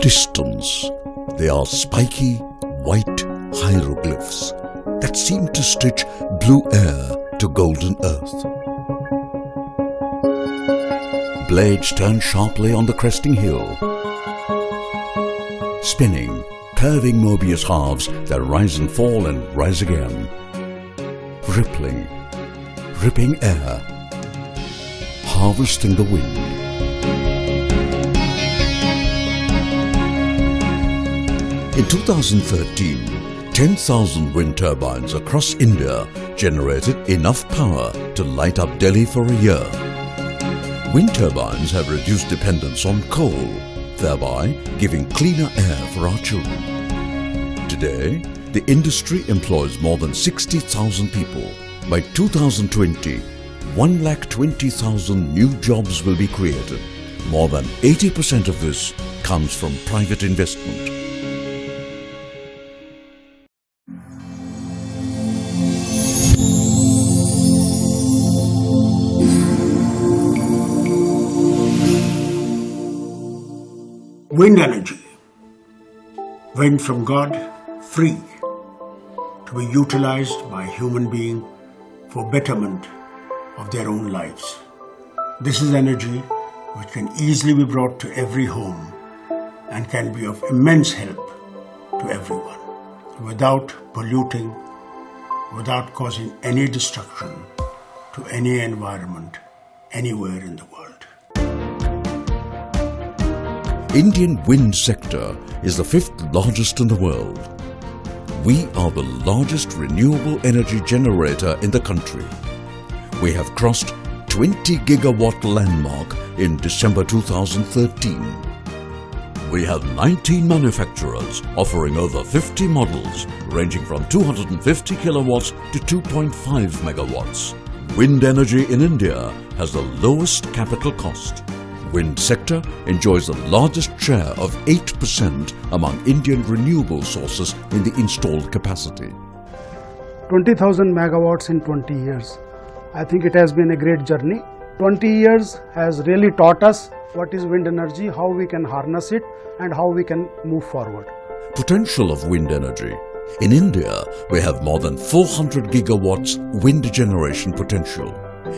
distance, they are spiky, white hieroglyphs that seem to stitch blue air to golden earth. Blades turn sharply on the cresting hill, spinning, curving Mobius halves that rise and fall and rise again. Rippling, ripping air, harvesting the wind. In 2013, 10,000 wind turbines across India generated enough power to light up Delhi for a year. Wind turbines have reduced dependence on coal, thereby giving cleaner air for our children. Today, the industry employs more than 60,000 people. By 2020, 120,000 new jobs will be created. More than 80% of this comes from private investment. Wind energy, wind from God, free, to be utilized by human beings for betterment of their own lives. This is energy which can easily be brought to every home and can be of immense help to everyone without polluting, without causing any destruction to any environment anywhere in the world. Indian wind sector is the 5th largest in the world. We are the largest renewable energy generator in the country. We have crossed 20 gigawatt landmark in December 2013. We have 19 manufacturers offering over 50 models ranging from 250 kilowatts to 2.5 megawatts. Wind energy in India has the lowest capital cost. Wind sector enjoys the largest share of 8% among Indian renewable sources in the installed capacity. 20,000 megawatts in 20 years. I think it has been a great journey. 20 years has really taught us what is wind energy, how we can harness it and how we can move forward. Potential of wind energy. In India, we have more than 400 gigawatts wind generation potential.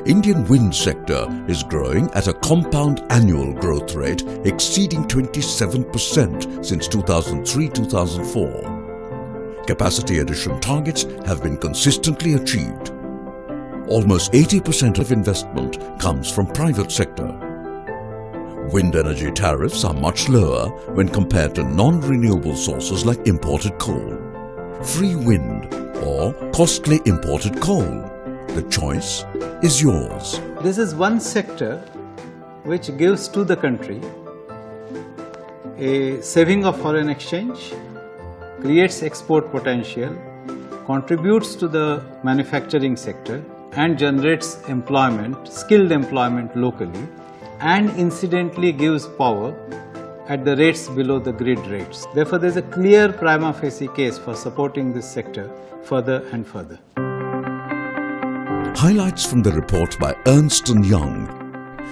Indian wind sector is growing at a compound annual growth rate exceeding 27% since 2003-2004. Capacity addition targets have been consistently achieved. Almost 80% of investment comes from private sector. Wind energy tariffs are much lower when compared to non-renewable sources like imported coal. Free wind or costly imported coal. The choice is yours. This is one sector which gives to the country a saving of foreign exchange, creates export potential, contributes to the manufacturing sector and generates employment, skilled employment locally, and incidentally gives power at the rates below the grid rates. Therefore, there is a clear prima facie case for supporting this sector further and further. Highlights from the report by Ernst & Young.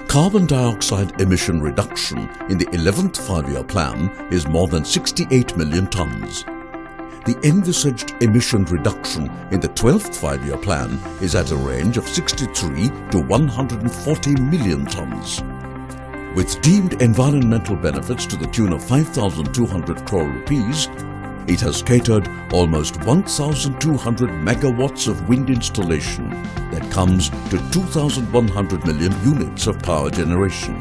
Carbon dioxide emission reduction in the 11th five-year plan is more than 68 million tons. The envisaged emission reduction in the 12th five-year plan is at a range of 63 to 140 million tons. With deemed environmental benefits to the tune of 5,200 crore rupees, it has catered almost 1,200 megawatts of wind installation that comes to 2,100 million units of power generation.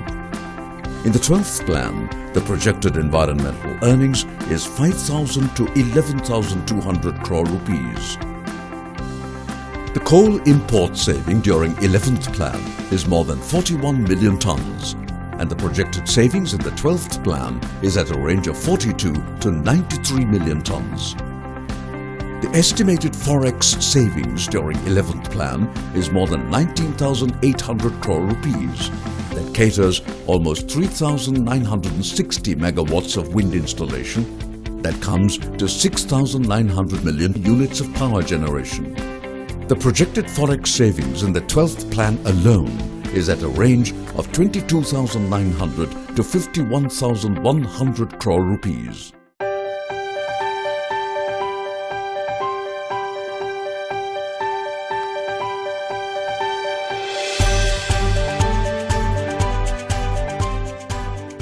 In the 12th plan, the projected environmental earnings is 5,000 to 11,200 crore rupees. The coal import saving during 11th plan is more than 41 million tons. And the projected savings in the 12th plan is at a range of 42 to 93 million tons. The estimated forex savings during 11th plan is more than 19,800 crore rupees that caters almost 3,960 megawatts of wind installation that comes to 6,900 million units of power generation. The projected forex savings in the 12th plan alone is at a range of 22,900 to 51,100 crore rupees.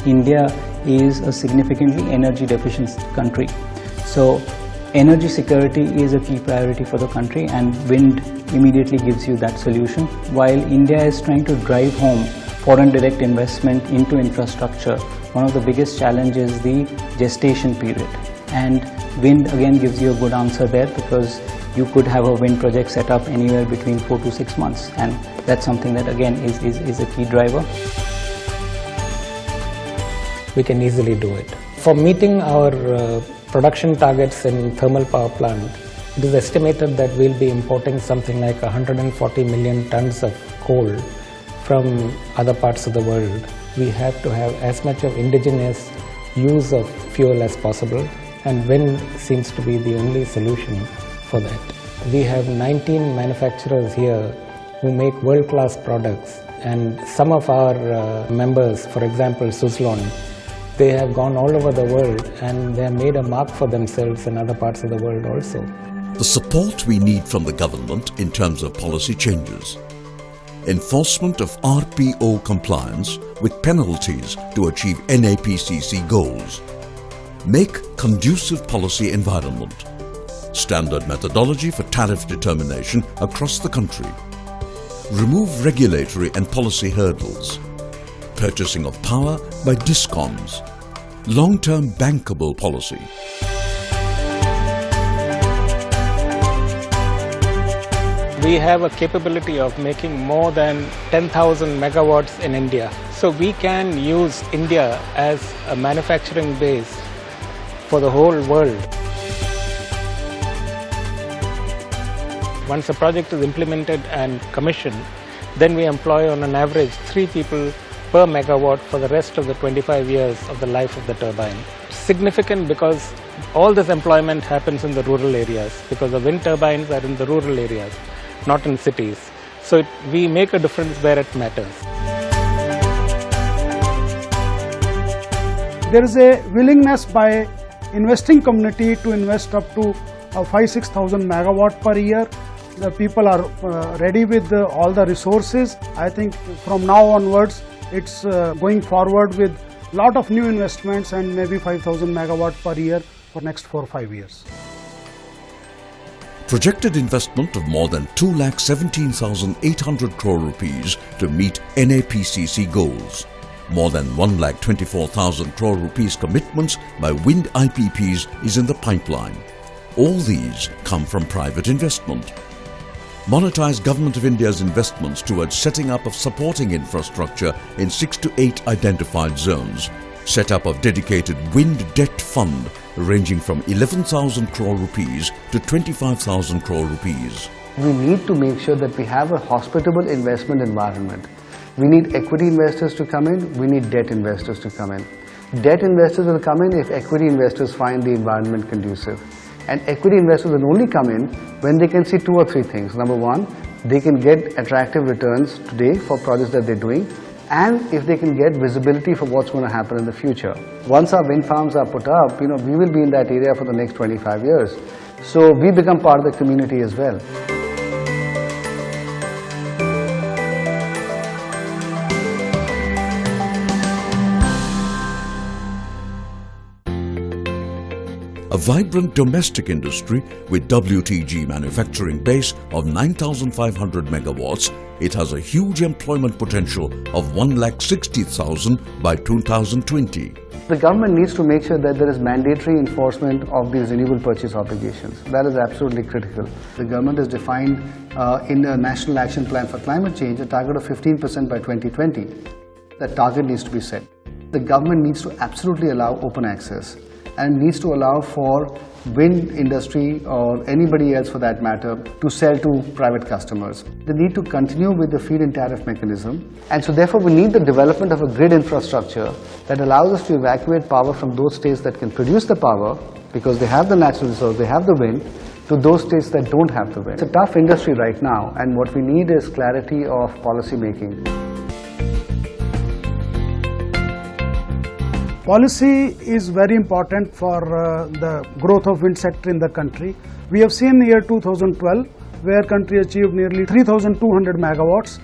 India is a significantly energy deficient country. So energy security is a key priority for the country, and wind immediately gives you that solution. While India is trying to drive home foreign direct investment into infrastructure, one of the biggest challenges is the gestation period. And wind again gives you a good answer there, because you could have a wind project set up anywhere between 4 to 6 months, and that's something that again is a key driver. We can easily do it. For meeting our production targets in thermal power plant, it is estimated that we'll be importing something like 140 million tons of coal from other parts of the world. We have to have as much of indigenous use of fuel as possible, and wind seems to be the only solution for that. We have 19 manufacturers here who make world-class products, and some of our members, for example Suzlon, they have gone all over the world and they have made a mark for themselves in other parts of the world also. The support we need from the government in terms of policy changes. Enforcement of RPO compliance with penalties to achieve NAPCC goals. Make conducive policy environment. Standard methodology for tariff determination across the country. Remove regulatory and policy hurdles. Purchasing of power by DISCOMs. Long-term bankable policy. We have a capability of making more than 10,000 megawatts in India. So we can use India as a manufacturing base for the whole world. Once a project is implemented and commissioned, then we employ on an average 3 people per megawatt for the rest of the 25 years of the life of the turbine. Significant because all this employment happens in the rural areas, because the wind turbines are in the rural areas, not in cities. So we make a difference where it matters. There is a willingness by investing community to invest up to 5,000–6,000 megawatt per year. The people are ready with all the resources. I think from now onwards, it's going forward with lot of new investments and maybe 5,000 megawatt per year for next 4 or 5 years. Projected investment of more than 2,17,800 crore rupees to meet NAPCC goals. More than 1,24,000 crore rupees commitments by wind IPPs is in the pipeline. All these come from private investment. Monetize Government of India's investments towards setting up of supporting infrastructure in 6 to 8 identified zones. Set up of dedicated wind debt fund ranging from 11,000 crore rupees to 25,000 crore rupees. We need to make sure that we have a hospitable investment environment. We need equity investors to come in, we need debt investors to come in. Debt investors will come in if equity investors find the environment conducive. And equity investors will only come in when they can see 2 or 3 things. Number one, they can get attractive returns today for projects that they're doing, and if they can get visibility for what's going to happen in the future. Once our wind farms are put up, we will be in that area for the next 25 years. So we become part of the community as well. A vibrant domestic industry with WTG manufacturing base of 9,500 megawatts, it has a huge employment potential of 1,60,000 by 2020. The government needs to make sure that there is mandatory enforcement of these renewable purchase obligations. That is absolutely critical. The government has defined in the National Action Plan for Climate Change a target of 15% by 2020. That target needs to be set. The government needs to absolutely allow open access, and needs to allow for wind industry or anybody else for that matter to sell to private customers. They need to continue with the feed-in tariff mechanism, and so therefore we need the development of a grid infrastructure that allows us to evacuate power from those states that can produce the power because they have the natural resource, they have the wind, to those states that don't have the wind. It's a tough industry right now, and what we need is clarity of policy making. Policy is very important for the growth of wind sector in the country. We have seen year 2012 where country achieved nearly 3,200 megawatts,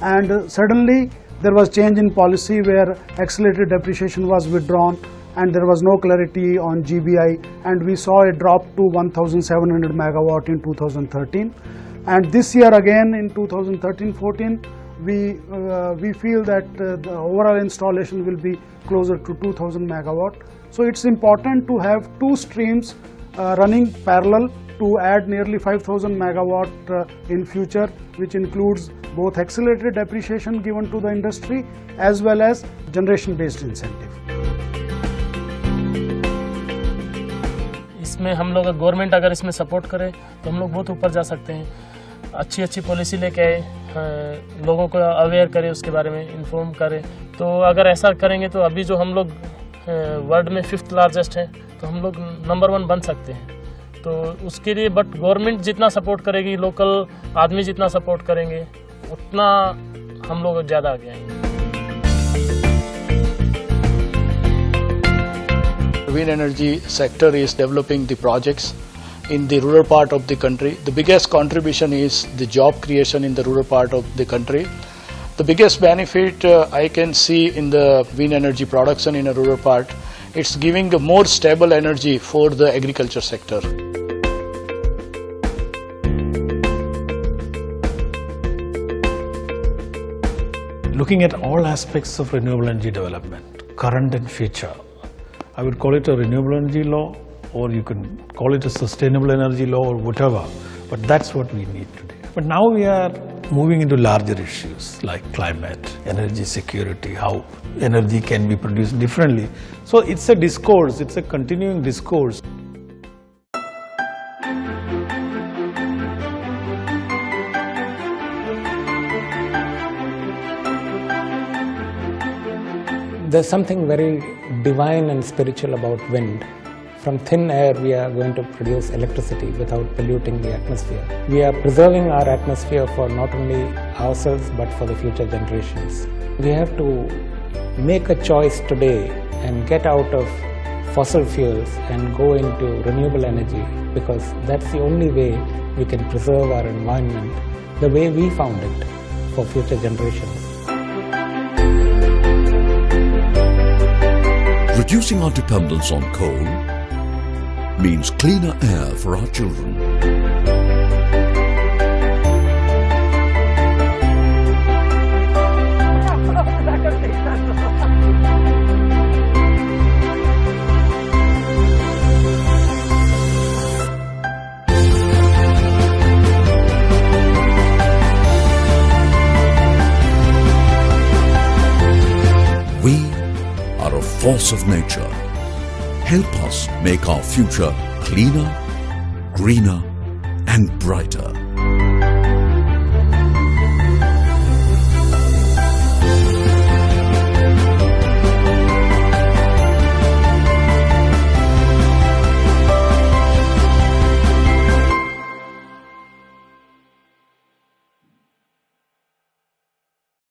and suddenly there was change in policy where accelerated depreciation was withdrawn and there was no clarity on GBI, and we saw a drop to 1,700 megawatt in 2013. And this year again in 2013-14 we feel that the overall installation will be closer to 2,000 megawatt. So it's important to have two streams running parallel to add nearly 5,000 megawatt in future, which includes both accelerated depreciation given to the industry as well as generation based incentive. इसमें हम लोग government अगर इसमें support करे तो हम लोग बहुत ऊपर जा सकते हैं. अच्छी पॉलिसी लेके आए, लोगों को अवेयर करें, उसके बारे में इन्फॉर्म करें. तो अगर ऐसा करेंगे तो अभी जो हम लोग वर्ल्ड में 5th लार्जेस्ट हैं तो हम लोग नंबर 1 बन सकते हैं. तो उसके लिए बट गवर्नमेंट जितना सपोर्ट करेगी, लोकल आदमी जितना सपोर्ट करेंगे, उतना हम लोग ज़्यादा आगे आएंगे. Wind energy sector is developing the projects in the rural part of the country. The biggest contribution is the job creation in the rural part of the country. The biggest benefit I can see in the wind energy production in a rural part, it's giving a more stable energy for the agriculture sector. Looking at all aspects of renewable energy development, current and future, I would call it a renewable energy law, or you can call it a sustainable energy law or whatever, but that's what we need today. But now we are moving into larger issues like climate, energy security, how energy can be produced differently. So it's a discourse, it's a continuing discourse. There's something very divine and spiritual about wind. From thin air, we are going to produce electricity without polluting the atmosphere. We are preserving our atmosphere for not only ourselves but for the future generations. We have to make a choice today and get out of fossil fuels and go into renewable energy, because that's the only way we can preserve our environment the way we found it for future generations. Reducing our dependence on coal means cleaner air for our children. We are a force of nature. Help us make our future cleaner, greener and brighter.